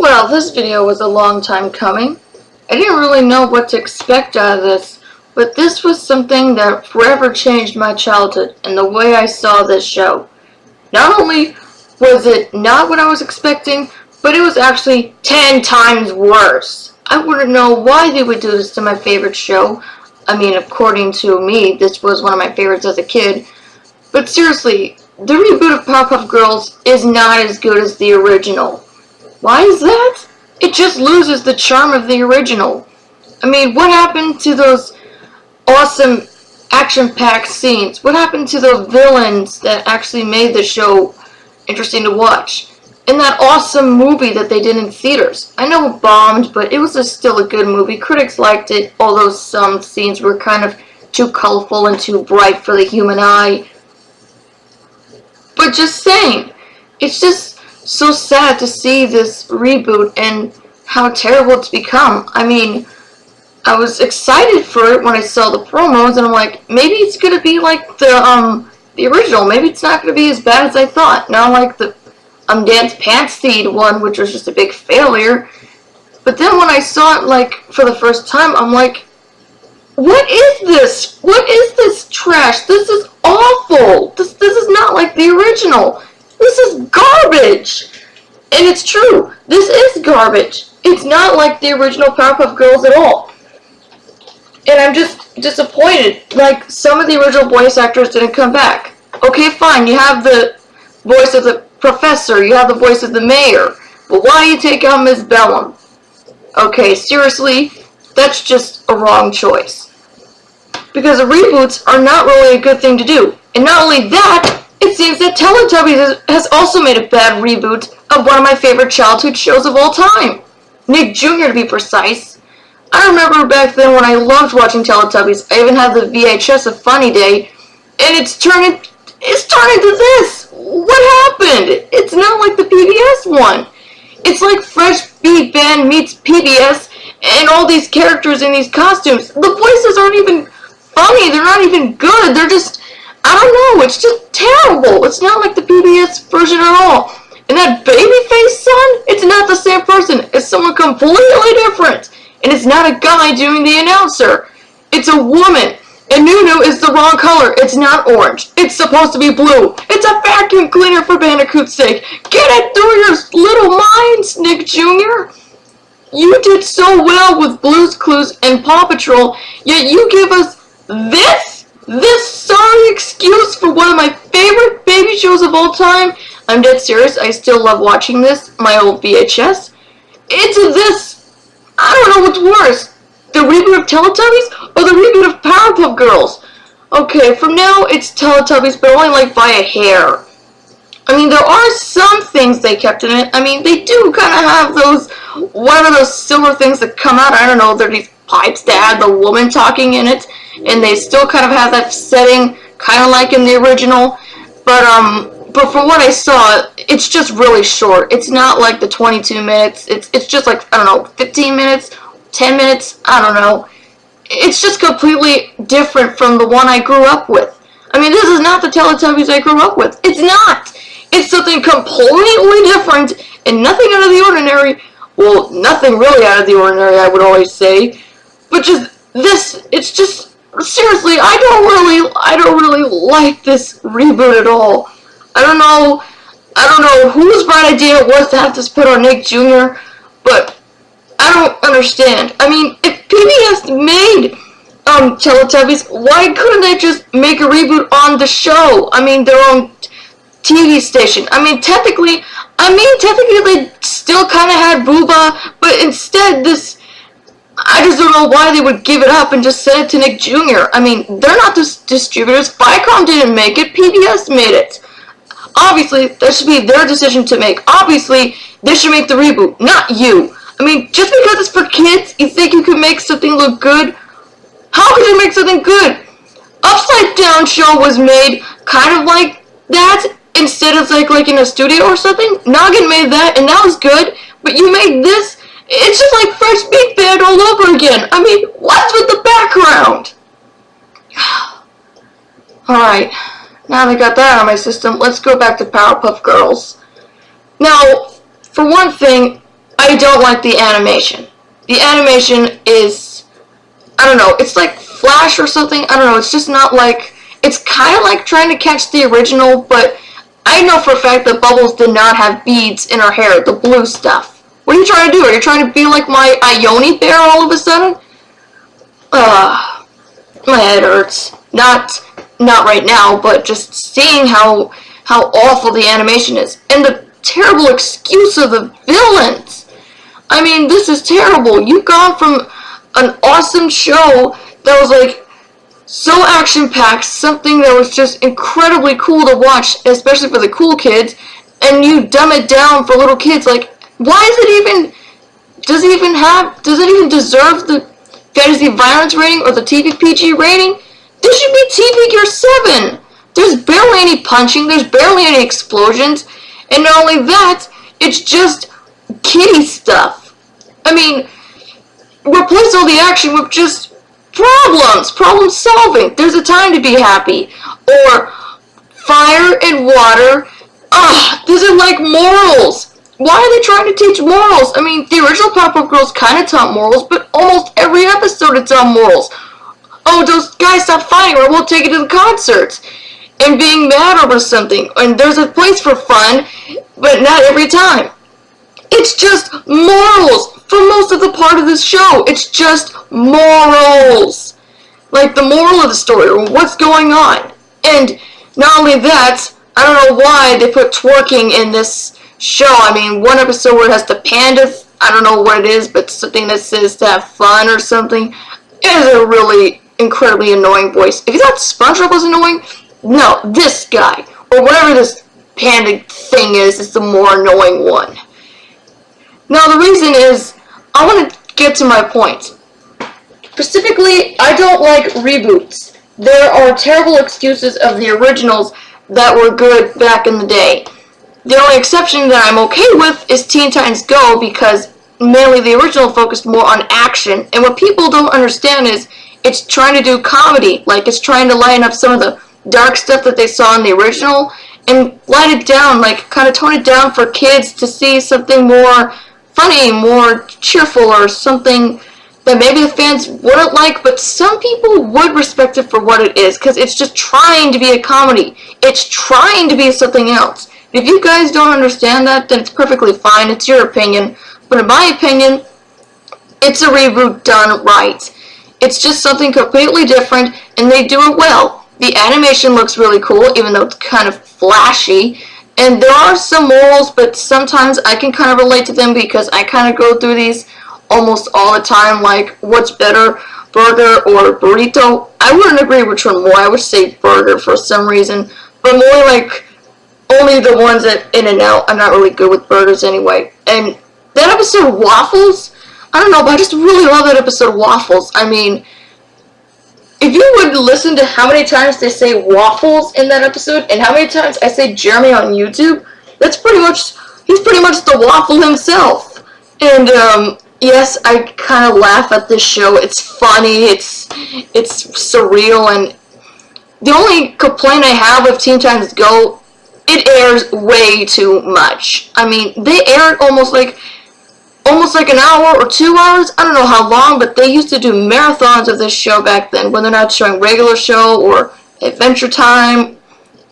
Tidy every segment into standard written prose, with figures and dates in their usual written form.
Well, this video was a long time coming. I didn't really know what to expect out of this, but this was something that forever changed my childhood and the way I saw this show. Not only was it not what I was expecting, but it was actually 10 times worse. I wouldn't know why they would do this to my favorite show. I mean, according to me, this was one of my favorites as a kid. But seriously, the reboot of Powerpuff Girls is not as good as the original. Why is that? It just loses the charm of the original. I mean, what happened to those awesome action-packed scenes? What happened to those villains that actually made the show interesting to watch? And that awesome movie that they did in theaters. I know it bombed, but it was still a good movie. Critics liked it, although some scenes were kind of too colorful and too bright for the human eye. But just saying, it's just so sad to see this reboot and how terrible it's become. I mean, I was excited for it when I saw the promos, and I'm like, maybe it's gonna be like the original. Maybe it's not gonna be as bad as I thought. Not like the Dance Pants Seed one, which was just a big failure. But then when I saw it like for the first time, I'm like, what is this? What is this trash? This is awful. This is not like the original. This is garbage! And it's true, this is garbage. It's not like the original Powerpuff Girls at all. And I'm just disappointed. Like, some of the original voice actors didn't come back. Okay, fine, you have the voice of the professor, you have the voice of the mayor, but why do you take out Ms. Bellum? Okay, seriously, that's just a wrong choice. Because reboots are not really a good thing to do. And not only that, it seems that Teletubbies has also made a bad reboot of one of my favorite childhood shows of all time. Nick Jr. to be precise. I remember back then when I loved watching Teletubbies. I even had the VHS of Funny Day, and it's turned into this. What happened? It's not like the PBS one. It's like Fresh Beat Band meets PBS, and all these characters in these costumes. The voices aren't even funny. They're not even good. They're just, I don't know, it's just terrible. It's not like the PBS version at all. And that babyface son, it's not the same person. It's someone completely different. And it's not a guy doing the announcer. It's a woman. And Nunu is the wrong color. It's not orange. It's supposed to be blue. It's a vacuum cleaner for Bandicoot's sake. Get it through your little minds, Nick Jr. You did so well with Blue's Clues and Paw Patrol, yet you give us this sorry excuse for one of my favorite baby shows of all time. I'm dead serious. I still love watching this, my old VHS. It's this. I don't know what's worse, the reboot of Teletubbies or the reboot of Powerpuff Girls. Okay, from now it's Teletubbies, but only like by a hair. I mean, there are some things they kept in it. I mean, they do kind of have those, one of those silver things that come out. I don't know, they're these pipes that had the woman talking in it, and they still kind of have that setting, kind of like in the original. But from what I saw, it's just really short. It's not like the 22 minutes. It's just like, I don't know, 15 minutes, 10 minutes, I don't know. It's just completely different from the one I grew up with. I mean, this is not the Teletubbies I grew up with. It's not. It's something completely different and nothing out of the ordinary. Well, nothing really out of the ordinary, I would always say. But just this, it's just, seriously, I don't really like this reboot at all. I don't know whose bright idea it was to have this put on Nick Jr., but I don't understand. I mean, if PBS made Teletubbies, why couldn't they just make a reboot on the show? I mean, their own TV station. I mean, technically they still kind of had Booba, but instead I just don't know why they would give it up and just send it to Nick Jr. I mean, they're not the distributors. Viacom didn't make it. PBS made it. Obviously, that should be their decision to make. Obviously, they should make the reboot, not you. I mean, just because it's for kids, you think you can make something look good? How could you make something good? Upside Down show was made kind of like that, instead of like in a studio or something. Noggin made that, and that was good. But you made this, it's just like Fresh Beat Band all over again. I mean, what's with the background? Alright. Now that I got that out of my system, let's go back to Powerpuff Girls. Now, for one thing, I I don't like the animation. The animation is, I don't know, it's like Flash or something. I don't know, it's just not like, it's kind of like trying to catch the original, but I know for a fact that Bubbles did not have beads in her hair, the blue stuff. What are you trying to do? Are you trying to be like my Ione bear all of a sudden? My head hurts. Not right now, but just seeing how awful the animation is. And the terrible excuse of the villains. I mean, this is terrible. You've gone from an awesome show that was like so action-packed, something that was just incredibly cool to watch, especially for the cool kids, and you dumb it down for little kids. Like, why is it even, does it even deserve the fantasy violence rating or the TV PG rating? This should be TV Gear 7. There's barely any punching, there's barely any explosions, and not only that, it's just kiddie stuff. I mean, replace all the action with just problem solving. There's a time to be happy. Or fire and water. These are like morals. Why are they trying to teach morals? I mean, the original Powerpuff Girls kind of taught morals, but almost every episode it taught morals. Oh, those guys stop fighting or we'll take it to the concerts. And being mad over something. And there's a place for fun, but not every time. It's just morals for most of the part of this show. It's just morals. Like the moral of the story or what's going on. And not only that, I don't know why they put twerking in this show. I mean, one episode where it has the panda, I don't know what it is, but something that says to have fun or something. It is a really incredibly annoying voice. If you thought SpongeBob was annoying, no, this guy, or whatever this panda thing is the more annoying one. Now the reason is, I want to get to my point. Specifically, I don't like reboots. There are terrible excuses of the originals that were good back in the day. The only exception that I'm okay with is Teen Titans Go, because mainly the original focused more on action, and what people don't understand is it's trying to do comedy. Like, it's trying to lighten up some of the dark stuff that they saw in the original and light it down, like kind of tone it down for kids to see something more funny, more cheerful, or something that maybe the fans wouldn't like, but some people would respect it for what it is, because it's just trying to be a comedy. It's trying to be something else. If you guys don't understand that, then it's perfectly fine. It's your opinion. But in my opinion, it's a reboot done right. It's just something completely different, and they do it well. The animation looks really cool, even though it's kind of flashy. And there are some morals, but sometimes I can kind of relate to them because I kind of go through these almost all the time, like, what's better, burger or burrito? I wouldn't agree which one more. I would say burger for some reason, but more like only the ones at In-N-Out. I'm not really good with burgers anyway. And that episode of Waffles, I don't know, but I just really love that episode of Waffles. I mean, if you would listen to how many times they say waffles in that episode, and how many times I say Jeremy on YouTube, he's pretty much the waffle himself. And, yes, I kind of laugh at this show. It's funny, it's surreal, and the only complaint I have with Teen Titans Go, it airs way too much. I mean, they air it almost like an hour or 2 hours. I don't know how long, but they used to do marathons of this show back then when they're not showing regular show or Adventure Time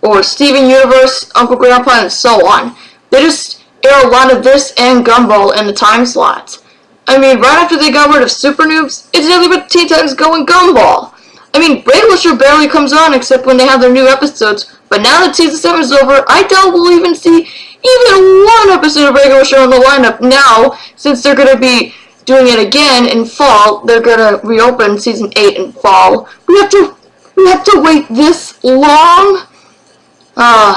or Steven Universe, Uncle Grandpa, and so on. They just air a lot of this and Gumball in the time slots. I mean, right after they got rid of Super Noobs, it's nothing but Teen Titans Go and Gumball. I mean, regular show barely comes on except when they have their new episodes, but now that season 7 is over, I doubt we'll even see even one episode of regular show in the lineup now, since they're going to be doing it again in fall. They're going to reopen season 8 in fall. We have to wait this long?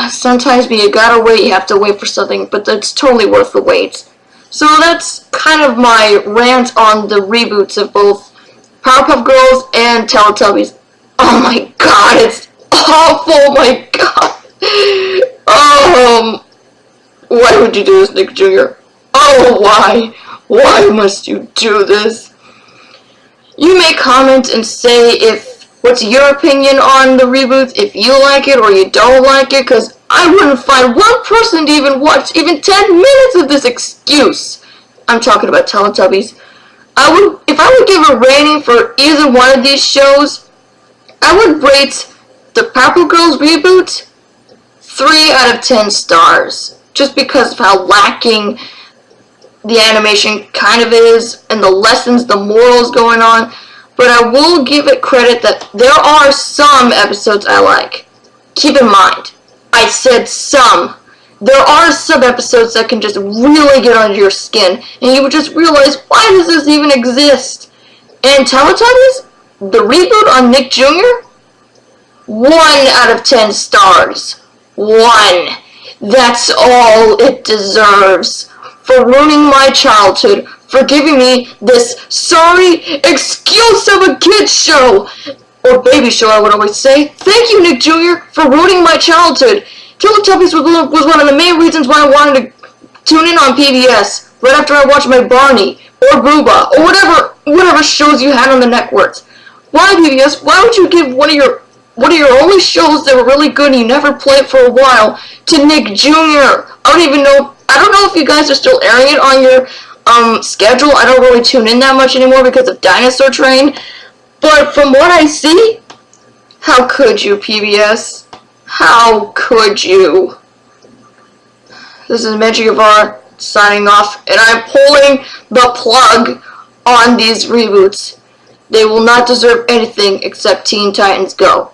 Sometimes when you gotta wait, you have to wait for something, but that's totally worth the wait. So that's kind of my rant on the reboots of both Powerpuff Girls and Teletubbies. Oh my god, it's awful, my god. Why would you do this, Nick Jr.? Oh, why? Why must you do this? You may comment and say what's your opinion on the reboots, if you like it or you don't like it, because I wouldn't find one person to even watch even 10 minutes of this excuse. I'm talking about Teletubbies. If I would give a rating for either one of these shows, I would rate the PowerPuff Girls reboot 3 out of 10 stars. Just because of how lacking the animation kind of is, and the lessons, the morals going on. But I will give it credit that there are some episodes I like. Keep in mind, I said some. There are some episodes that can just really get under your skin, and you would just realize, why does this even exist? And Teletubbies, the reboot on Nick Jr., 1 out of 10 stars. 1. That's all it deserves. For ruining my childhood, for giving me this sorry excuse of a kid's show, or baby show I would always say. Thank you, Nick Jr., for ruining my childhood. Teletubbies was one of the main reasons why I wanted to tune in on PBS right after I watched my Barney, or Booba, or whatever shows you had on the networks. Why, PBS? Why would you give one of your only shows that were really good and you never played for a while to Nick Jr.? I don't know if you guys are still airing it on your schedule. I don't really tune in that much anymore because of Dinosaur Train. But from what I see, how could you, PBS? How could you? This is Magic Guevara signing off, and I'm pulling the plug on these reboots. They will not deserve anything except Teen Titans Go.